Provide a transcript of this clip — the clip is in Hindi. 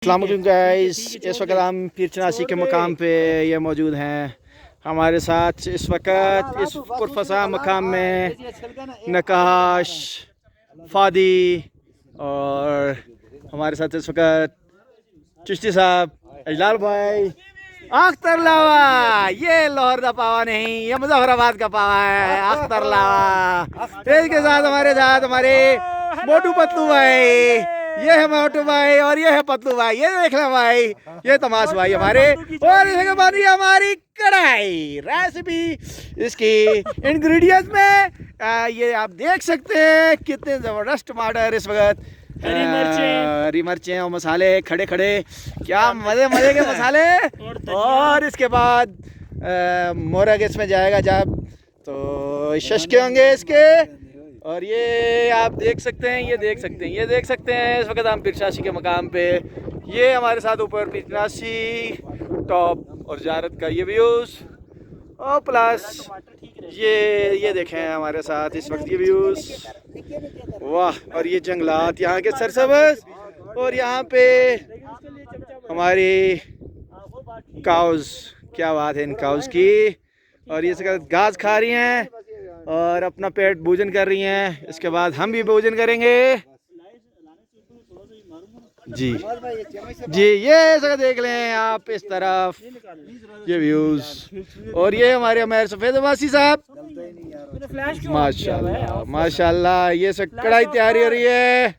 अस्सलाम वालेकुम गाइस, इस वक्त हम पीर चनासी के मकाम पे ये मौजूद हैं। हमारे साथ इस वक्त इस पुरफसा मकाम में नकाश फादी और हमारे साथ इस वक्त चिश्ती साहब, अजलाल भाई, अख्तर लावा। ये लाहौर का पावा नहीं, ये मुजफ्फराबाद का पावा है, अख्तर लावा। इसके साथ हमारे मोटू पतलू भाई, ये है मोटू भाई और ये है पतलू भाई। ये देख ले भाई, ये तमाश भाई हमारे। और इसके बाद ये हमारी कढ़ाई रेसिपी, इसकी इंग्रेडिएंट्स में ये आप देख सकते हैं कितने ज़बरदस्त टमाटर इस वक्त, हरी मिर्चें और मसाले खड़े खड़े, क्या मज़े मज़े के मसाले। और इसके बाद मोरग इसमें जाएगा जब, तो शशके होंगे इसके। और ये आप देख सकते हैं, ये देख सकते हैं इस वक्त हम पीर चनासी के मकाम पे। ये हमारे साथ ऊपर पीर चनासी टॉप और ज़ियारत का ये व्यूज़, और प्लस ये देखें हमारे साथ इस वक्त ये व्यूज़, वाह। और ये जंगलात यहाँ के सरसब्ज़, और यहाँ पे हमारी काउज़, क्या बात है इन काउज़ की। और ये सब घास खा रही हैं और अपना पेट भोजन कर रही हैं। इसके बाद हम भी भोजन करेंगे जी जी। ये सब देख लें आप इस तरफ, ये व्यूज़। और ये हमारे सफ़ेद वासी साहब, माशाल्लाह माशाल्लाह। ये सब कढ़ाई तैयारी हो रही है।